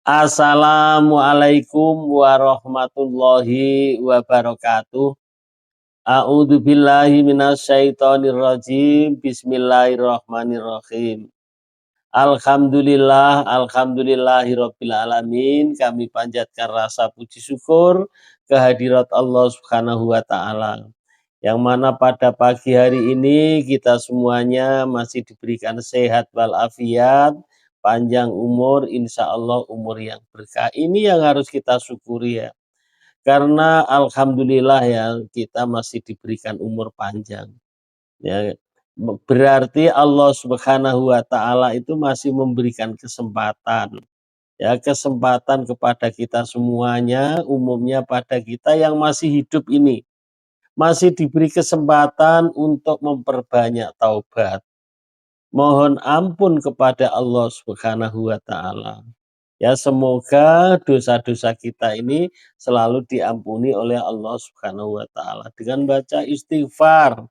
Assalamualaikum warahmatullahi wabarakatuh. A'udzu billahi minasyaitonir rajim. Bismillahirrahmanirrahim. Alhamdulillahirabbil alamin. Kami panjatkan rasa puji syukur kehadirat Allah Subhanahu wa taala. Yang mana pada pagi hari ini kita semuanya masih diberikan sehat walafiat, panjang umur, insya Allah umur yang berkah. Ini yang harus kita syukuri ya. Karena alhamdulillah ya kita masih diberikan umur panjang. Ya, berarti Allah Subhanahu wa taala itu masih memberikan kesempatan. Ya, kesempatan kepada kita semuanya, umumnya pada kita yang masih hidup ini masih diberi kesempatan untuk memperbanyak taubat. Mohon ampun kepada Allah Subhanahu wa taala. Ya, semoga dosa-dosa kita ini selalu diampuni oleh Allah Subhanahu wa taala dengan baca istighfar.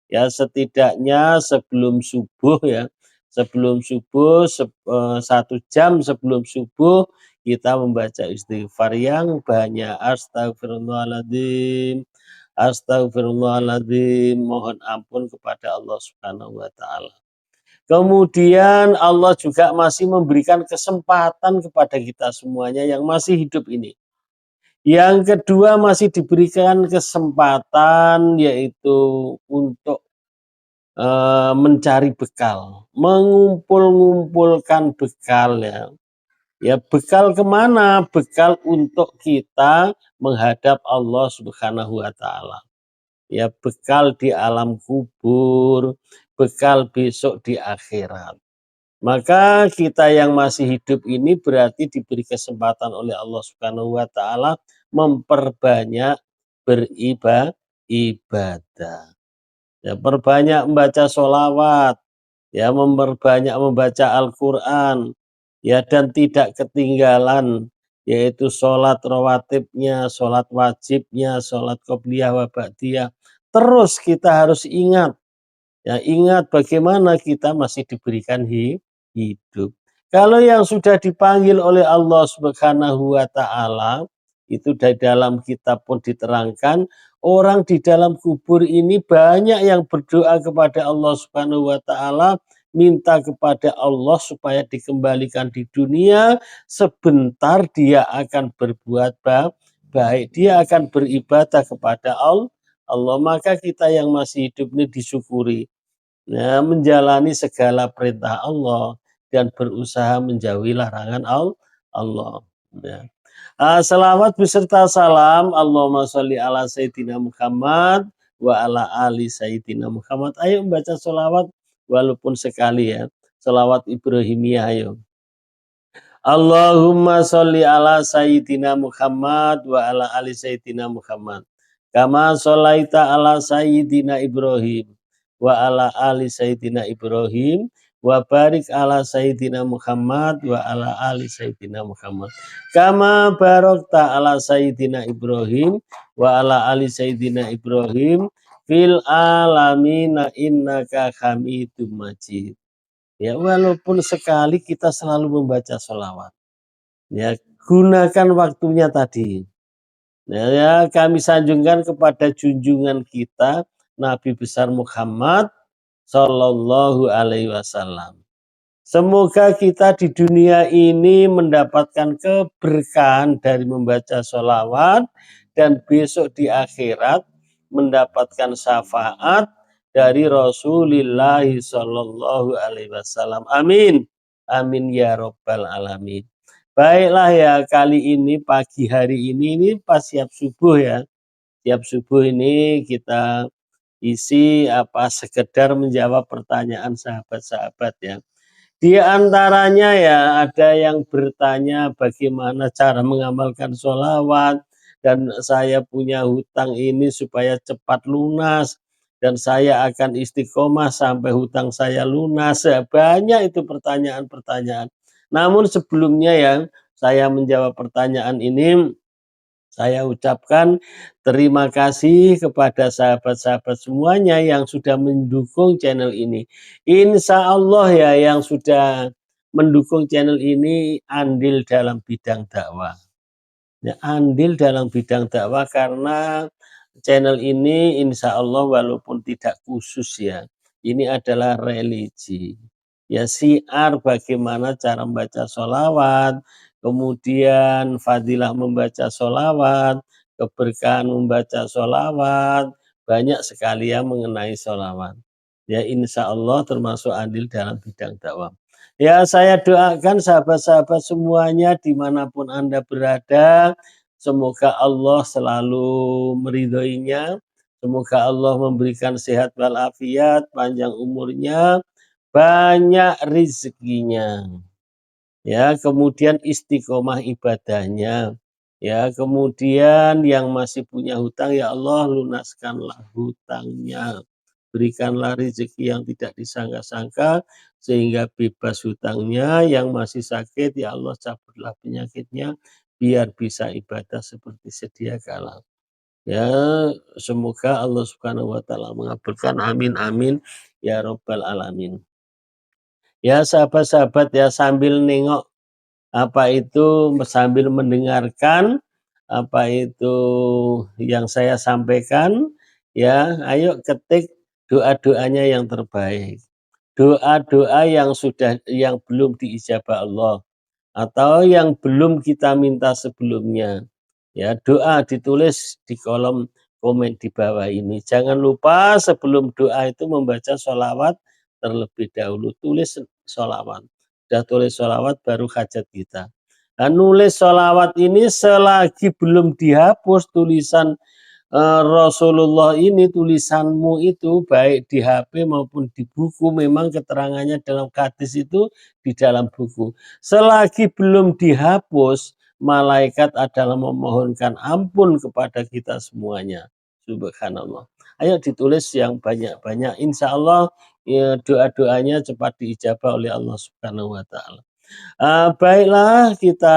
Ya, setidaknya sebelum subuh ya. Sebelum subuh 1 jam sebelum subuh kita membaca istighfar yang banyak. Astagfirullahaladzim. Astagfirullahaladzim, mohon ampun kepada Allah Subhanahu wa taala. Kemudian Allah juga masih memberikan kesempatan kepada kita semuanya yang masih hidup ini. Yang kedua masih diberikan kesempatan yaitu untuk mencari bekal, mengumpul-ngumpulkan bekal ya. Ya, bekal kemana? Bekal untuk kita menghadap Allah Subhanahu wa taala. Ya, bekal di alam kubur, bekal besok di akhirat. Maka kita yang masih hidup ini berarti diberi kesempatan oleh Allah Subhanahu wa taala memperbanyak beribadah. Ya, perbanyak membaca sholawat, ya, memperbanyak membaca Al-Quran, ya, dan tidak ketinggalan yaitu sholat rawatibnya, sholat wajibnya, sholat qobliyah wa ba'diyah. Terus kita harus ingat, ya, ingat bagaimana kita masih diberikan hidup. Kalau yang sudah dipanggil oleh Allah Subhanahu wa taala, itu dari dalam kitab pun diterangkan, orang di dalam kubur ini banyak yang berdoa kepada Allah Subhanahu wa taala, minta kepada Allah supaya dikembalikan di dunia, sebentar dia akan berbuat baik, dia akan beribadah kepada Allah. Maka kita yang masih hidup ini disyukuri, ya, menjalani segala perintah Allah dan berusaha menjauhi larangan Allah. Ya. Salawat beserta salam Allahumma sholli ala Sayyidina Muhammad wa ala ali Sayyidina Muhammad. Ayo membaca sholawat walaupun sekali ya. Sholawat Ibrahimiyah ayo. Allahumma sholli ala Sayyidina Muhammad wa ala ali Sayyidina Muhammad. Kama sholaita ala Sayyidina Ibrahim wa ala ali Sayyidina Ibrahim wa barik ala Sayyidina Muhammad wa ala ali Sayyidina Muhammad. Kama barokta ala Sayyidina Ibrahim wa ala ali Sayyidina Ibrahim fil alamina innaka hamidum majid. Ya, walaupun sekali kita selalu membaca sholawat. Ya, gunakan waktunya tadi. Ya, kami sanjungkan kepada junjungan kita Nabi besar Muhammad Sallallahu Alaihi Wasallam. Semoga kita di dunia ini mendapatkan keberkahan dari membaca sholawat dan besok di akhirat mendapatkan syafaat dari Rasulullah Sallallahu Alaihi Wasallam. Amin. Amin ya Rabbal Alamin. Baiklah ya, kali ini pagi hari ini pas siap subuh ya. Siap subuh ini kita isi sekedar menjawab pertanyaan sahabat-sahabat ya. Di antaranya ya ada yang bertanya bagaimana cara mengamalkan sholawat, dan saya punya hutang ini supaya cepat lunas dan saya akan istiqomah sampai hutang saya lunas. Banyak itu pertanyaan-pertanyaan. Namun sebelumnya ya saya menjawab pertanyaan ini, saya ucapkan terima kasih kepada sahabat-sahabat semuanya yang sudah mendukung channel ini. Insya Allah ya yang sudah mendukung channel ini andil dalam bidang dakwah. Ya, andil dalam bidang dakwah karena channel ini insya Allah walaupun tidak khusus ya, ini adalah religi. Ya syiar bagaimana cara membaca sholawat, kemudian fadilah membaca sholawat, keberkahan membaca sholawat, banyak sekali yang mengenai sholawat. Ya insya Allah termasuk andil dalam bidang dakwah. Ya saya doakan sahabat-sahabat semuanya dimanapun Anda berada, semoga Allah selalu meridhoinya, semoga Allah memberikan sehat walafiat, panjang umurnya, banyak rezekinya. Ya, kemudian istiqomah ibadahnya. Ya, kemudian yang masih punya hutang ya Allah lunaskanlah hutangnya. Berikanlah rezeki yang tidak disangka-sangka sehingga bebas hutangnya, yang masih sakit ya Allah cabutlah penyakitnya biar bisa ibadah seperti sedia kala. Ya, semoga Allah Subhanahu wa taala mengabulkan. Amin amin ya rabbal alamin. Ya sahabat-sahabat ya sambil nengok apa itu sambil mendengarkan apa itu yang saya sampaikan ya, ayo ketik doa-doanya yang terbaik. Doa-doa yang belum diijabah Allah atau yang belum kita minta sebelumnya. Ya, doa ditulis di kolom komen di bawah ini. Jangan lupa sebelum doa itu membaca sholawat terlebih dahulu. Tulis sholawat. Sudah tulis sholawat baru hajat kita. Nah, nulis sholawat ini selagi belum dihapus tulisan Rasulullah ini, tulisanmu itu baik di HP maupun di buku, memang keterangannya dalam hadis itu di dalam buku. Selagi belum dihapus, malaikat adalah memohonkan ampun kepada kita semuanya. Subhanallah. Ayo ditulis yang banyak-banyak. Insya Allah ya, doa-doanya cepat diijabah oleh Allah Subhanahu wa taala. Baiklah kita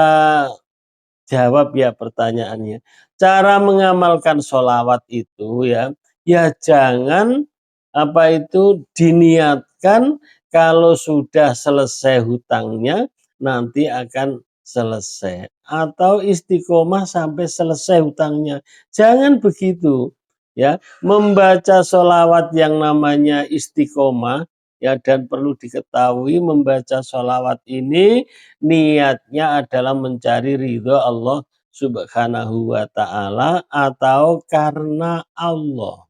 jawab ya pertanyaannya. Cara mengamalkan sholawat itu ya, ya jangan apa itu diniatkan kalau sudah selesai hutangnya nanti akan selesai. Atau istiqomah sampai selesai hutangnya. Jangan begitu. Ya, membaca sholawat yang namanya istiqomah ya, dan perlu diketahui membaca sholawat ini niatnya adalah mencari ridho Allah Subhanahu wa taala atau karena Allah.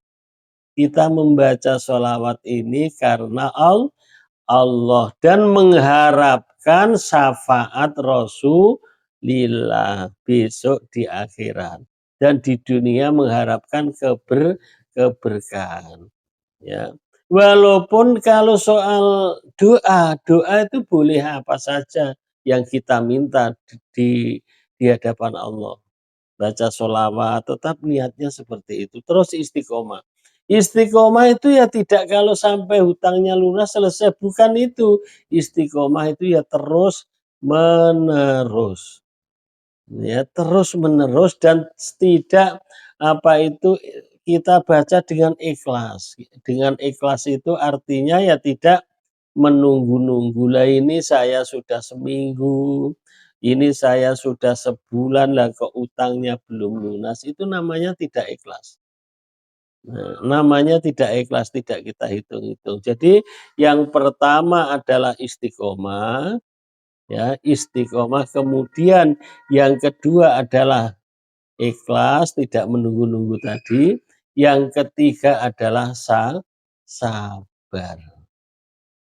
Kita membaca sholawat ini karena Allah dan mengharapkan syafaat Rasulillah besok di akhirat, dan di dunia mengharapkan keberkahan. Ya. Walaupun kalau soal doa, doa itu boleh apa saja yang kita minta di hadapan Allah. Baca sholawat, tetap niatnya seperti itu. Terus istiqomah. Istiqomah itu ya tidak kalau sampai hutangnya lunas selesai, bukan itu. Istiqomah itu ya terus menerus. Ya, terus menerus dan tidak apa itu kita baca dengan ikhlas. Dengan ikhlas itu artinya ya tidak menunggu-nunggu. Lah ini saya sudah seminggu, ini saya sudah sebulan lah kok utangnya belum lunas. Itu namanya tidak ikhlas. Nah, namanya tidak ikhlas, tidak kita hitung-hitung. Jadi yang pertama adalah istiqomah, ya, istiqomah. Kemudian yang kedua adalah ikhlas, tidak menunggu-nunggu tadi. Yang ketiga adalah sabar.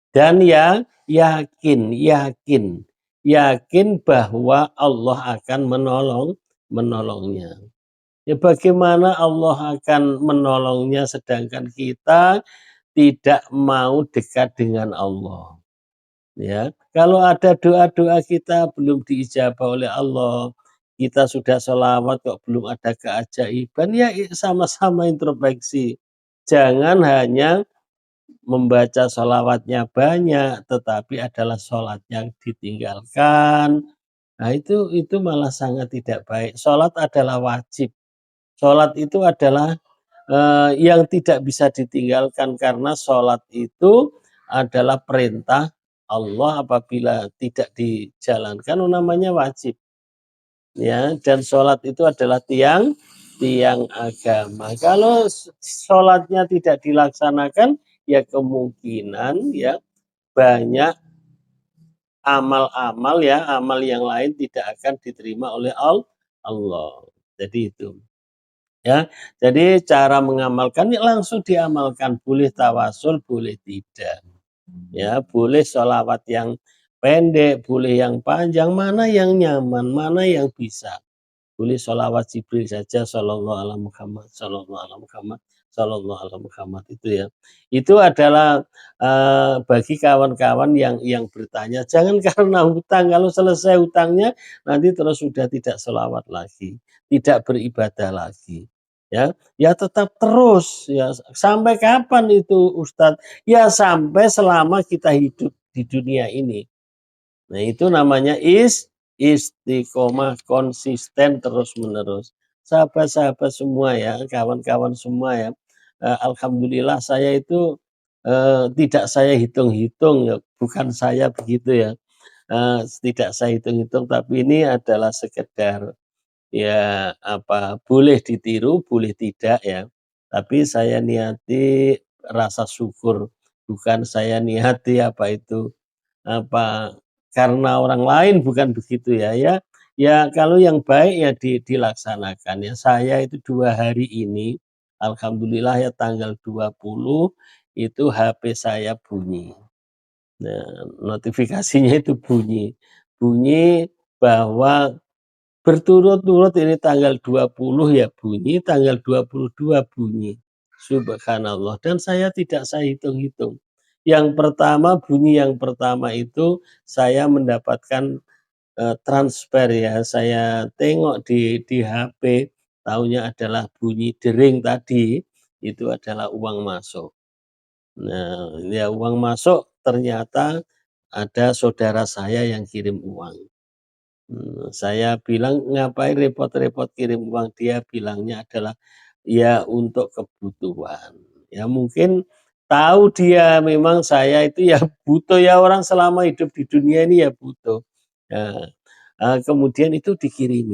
Dan ya yakin bahwa Allah akan menolongnya. Ya bagaimana Allah akan menolongnya sedangkan kita tidak mau dekat dengan Allah. Ya, kalau ada doa-doa kita belum diijabah oleh Allah, kita sudah sholawat kok belum ada keajaiban, ya sama-sama introspeksi. Jangan hanya membaca sholawatnya banyak, tetapi adalah sholat yang ditinggalkan. Nah itu malah sangat tidak baik. Sholat adalah wajib. Sholat itu adalah yang tidak bisa ditinggalkan karena sholat itu adalah perintah Allah apabila tidak dijalankan namanya wajib. Ya, dan sholat itu adalah tiang tiang agama. Kalau sholatnya tidak dilaksanakan, ya kemungkinan ya banyak amal-amal ya, amal yang lain tidak akan diterima oleh Allah. Jadi itu. Ya, jadi cara mengamalkan ya langsung diamalkan, boleh tawasul, boleh tidak. Ya, boleh sholawat yang pendek, boleh yang panjang, mana yang nyaman, mana yang bisa. Boleh sholawat Jibril saja, sallallahu ala Muhammad, sallallahu ala Muhammad, sallallahu ala Muhammad itu ya. Itu adalah bagi kawan-kawan yang bertanya, jangan karena hutang, kalau selesai hutangnya nanti terus sudah tidak sholawat lagi, tidak beribadah lagi. Ya, ya tetap terus ya sampai kapan itu Ustadz? Ya sampai selama kita hidup di dunia ini. Nah, itu namanya istiqomah, konsisten terus-menerus. Sahabat-sahabat semua ya, kawan-kawan semua ya, alhamdulillah saya itu, tidak saya hitung-hitung ya, bukan saya begitu ya, tidak saya hitung-hitung, tapi ini adalah sekedar ya, boleh ditiru, boleh tidak ya, tapi saya niati rasa syukur, bukan saya niati apa, karena orang lain bukan begitu ya, ya kalau yang baik ya dilaksanakan ya. Saya itu 2 hari ini, alhamdulillah ya tanggal 20 itu HP saya bunyi. Nah, notifikasinya itu bunyi, bunyi bahwa berturut-turut ini tanggal 20 ya bunyi, tanggal 22 bunyi. Subhanallah, dan saya tidak saya hitung-hitung. Yang pertama, bunyi yang pertama itu saya mendapatkan, transfer ya, saya tengok di HP, taunya adalah bunyi dering tadi, itu adalah uang masuk. Nah, ya uang masuk ternyata ada saudara saya yang kirim uang. Saya bilang, "Ngapain repot-repot kirim uang?" Dia bilangnya adalah, ya untuk kebutuhan. Ya mungkin tahu dia memang saya itu ya butuh ya, orang selama hidup di dunia ini ya butuh. Nah, kemudian itu dikirim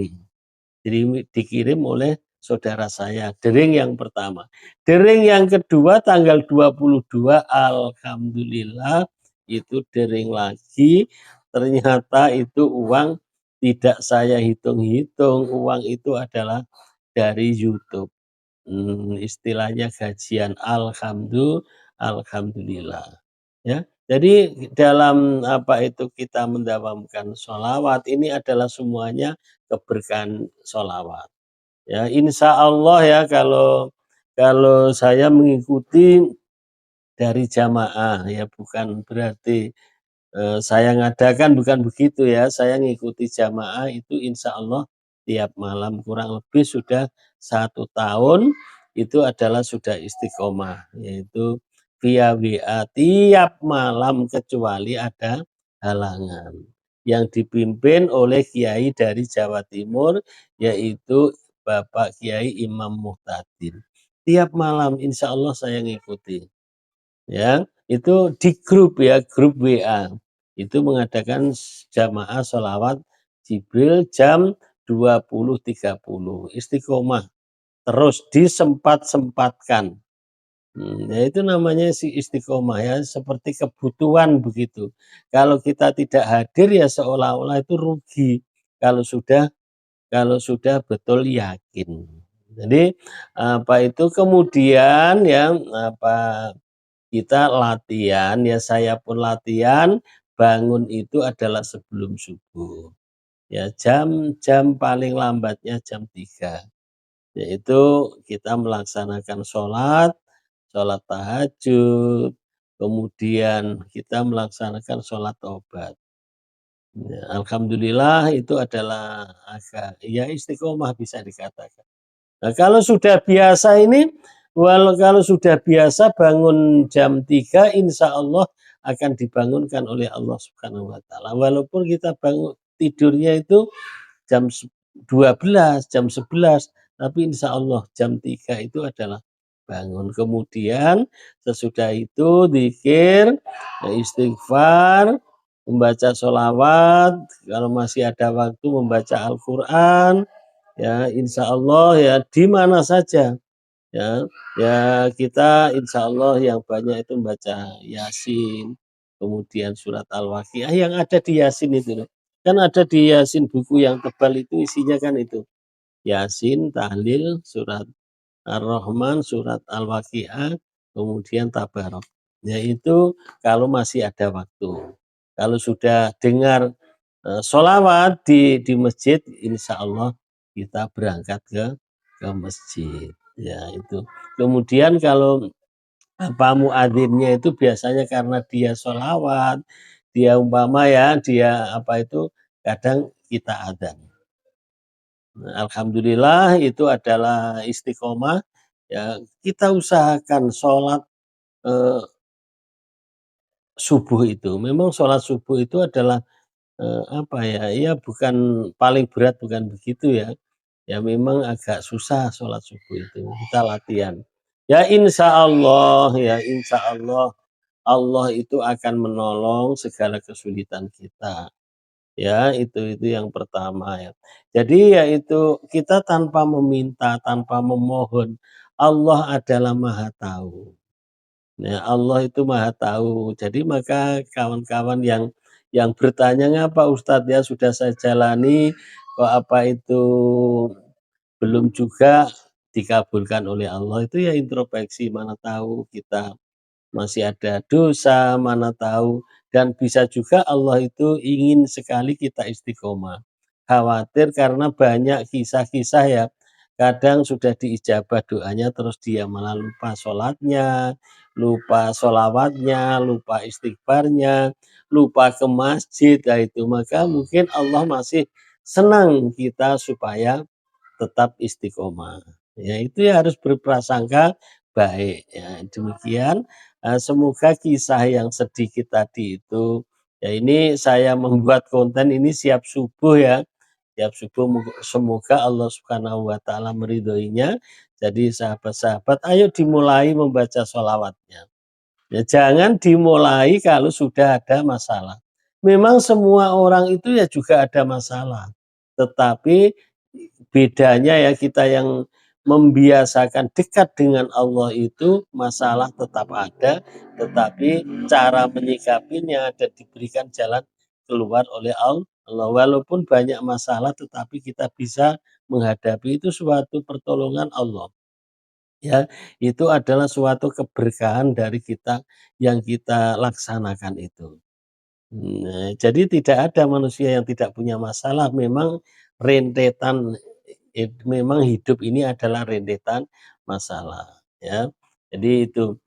oleh saudara saya, dering yang pertama. Dering yang kedua tanggal 22 alhamdulillah itu dering lagi, ternyata itu uang tidak saya hitung-hitung, uang itu adalah dari YouTube. Istilahnya gajian alhamdulillah, ya. Jadi dalam kita mendawamkan sholawat ini adalah semuanya keberkahan sholawat. Ya, insya Allah ya kalau saya mengikuti dari jamaah ya, bukan berarti saya ngadakan, bukan begitu ya, saya ngikuti jamaah itu insya Allah tiap malam kurang lebih sudah 1 tahun itu adalah sudah istiqomah, yaitu via WA tiap malam kecuali ada halangan. Yang dipimpin oleh kiai dari Jawa Timur, yaitu Bapak Kiai Imam Muhtadin. Tiap malam insya Allah saya ngikuti. Ya, itu di grup ya, grup WA. Itu mengadakan jamaah sholawat Jibril jam 20.30. Istiqomah, terus disempat-sempatkan. Ya itu namanya si istiqomah ya, seperti kebutuhan begitu. Kalau kita tidak hadir ya seolah-olah itu rugi, kalau sudah kalau sudah betul yakin. Jadi, kemudian ya, kita latihan, ya saya pun latihan, bangun itu adalah sebelum subuh. Ya jam paling lambatnya jam 3, yaitu kita melaksanakan sholat tahajud, kemudian kita melaksanakan sholat taubat. Ya, alhamdulillah itu adalah ya istiqomah bisa dikatakan. Nah, kalau sudah biasa ini, kalau sudah biasa bangun jam 3, insya Allah akan dibangunkan oleh Allah Subhanahu wa taala. Walaupun kita bangun tidurnya itu jam 12, jam 11, tapi insya Allah jam 3 itu adalah bangun. Kemudian sesudah itu zikir, istighfar, membaca sholawat, kalau masih ada waktu membaca Al-Quran, ya insya Allah ya di mana saja ya ya kita insya Allah yang banyak itu membaca Yasin, kemudian surat Al-Waqiah yang ada di Yasin itu loh. Kan ada di Yasin buku yang tebal itu isinya kan itu. Yasin, tahlil, surat Ar-Rahman, surat Al-Waqiah, kemudian Tabarok. Yaitu kalau masih ada waktu. Kalau sudah dengar sholawat di masjid, insya Allah kita berangkat ke masjid. Ya itu. Kemudian kalau apa muadzinnya itu biasanya karena dia sholawat, dia umpama ya, dia apa itu kadang kita adzan. Alhamdulillah itu adalah istiqomah, ya kita usahakan sholat subuh itu. Memang sholat subuh itu adalah apa ya, ya bukan paling berat bukan begitu ya. Ya memang agak susah sholat subuh itu, kita latihan. Ya insya Allah Allah itu akan menolong segala kesulitan kita. Ya, itu yang pertama ya. Jadi yaitu kita tanpa meminta, tanpa memohon, Allah adalah Maha Tahu. Nah, Allah itu Maha Tahu. Jadi maka kawan-kawan yang bertanya, "Ngapa Ustadz ya sudah saya jalani kok apa itu belum juga dikabulkan oleh Allah?" Itu ya introspeksi, mana tahu kita masih ada dosa, mana tahu dan bisa juga Allah itu ingin sekali kita istiqomah. Khawatir karena banyak kisah-kisah ya, kadang sudah diijabah doanya terus dia malah lupa sholatnya, lupa sholawatnya, lupa istighfarnya, lupa ke masjid, nah itu maka mungkin Allah masih senang kita supaya tetap istiqomah. Ya itu ya harus berprasangka baik ya. Demikian semoga kisah yang sedikit tadi itu ya ini saya membuat konten ini siap subuh ya. Siap subuh semoga Allah Subhanahu wa taala meridhoinya. Jadi sahabat-sahabat ayo dimulai membaca sholawatnya. Ya jangan dimulai kalau sudah ada masalah. Memang semua orang itu ya juga ada masalah. Tetapi bedanya ya kita yang membiasakan dekat dengan Allah itu masalah tetap ada, tetapi cara menyikapinya dan diberikan jalan keluar oleh Allah. Walaupun banyak masalah tetapi kita bisa menghadapi itu suatu pertolongan Allah. Ya, itu adalah suatu keberkahan dari kita yang kita laksanakan itu. Nah, jadi tidak ada manusia yang tidak punya masalah, memang rentetan memang hidup ini adalah rentetan masalah, ya. Jadi itu,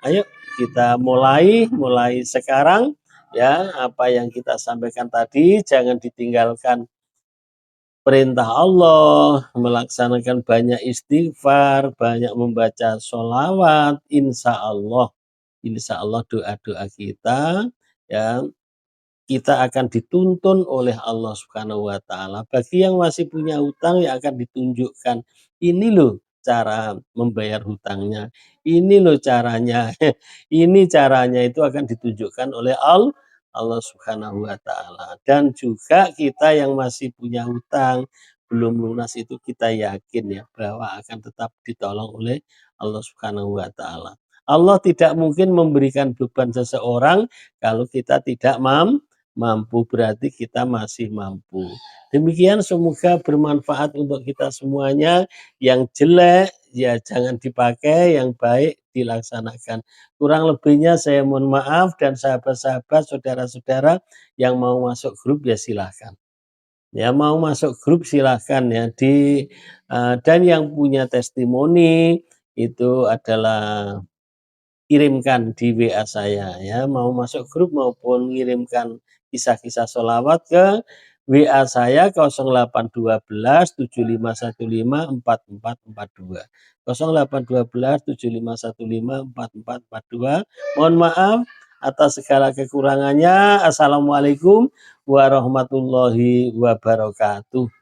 ayo kita mulai mulai sekarang, ya, apa yang kita sampaikan tadi jangan ditinggalkan perintah Allah, melaksanakan banyak istighfar, banyak membaca sholawat, insya Allah doa-doa kita, ya kita akan dituntun oleh Allah Subhanahu wa taala. Bagi yang masih punya hutang ya akan ditunjukkan, ini loh cara membayar hutangnya, ini loh caranya, ini caranya itu akan ditunjukkan oleh Allah Subhanahu wa taala. Dan juga kita yang masih punya hutang belum lunas itu kita yakin ya bahwa akan tetap ditolong oleh Allah Subhanahu wa taala. Allah tidak mungkin memberikan beban seseorang kalau kita tidak mampu, berarti kita masih mampu. Demikian semoga bermanfaat untuk kita semuanya. Yang jelek ya jangan dipakai, yang baik dilaksanakan. Kurang lebihnya saya mohon maaf dan sahabat-sahabat, saudara-saudara yang mau masuk grup ya silahkan. Ya mau masuk grup silahkan ya dan yang punya testimoni itu adalah kirimkan di WA saya ya, mau masuk grup maupun mengirimkan kisah-kisah sholawat ke WA saya 0812 7515 4442. 0812 7515 4442. Mohon maaf atas segala kekurangannya. Assalamualaikum warahmatullahi wabarakatuh.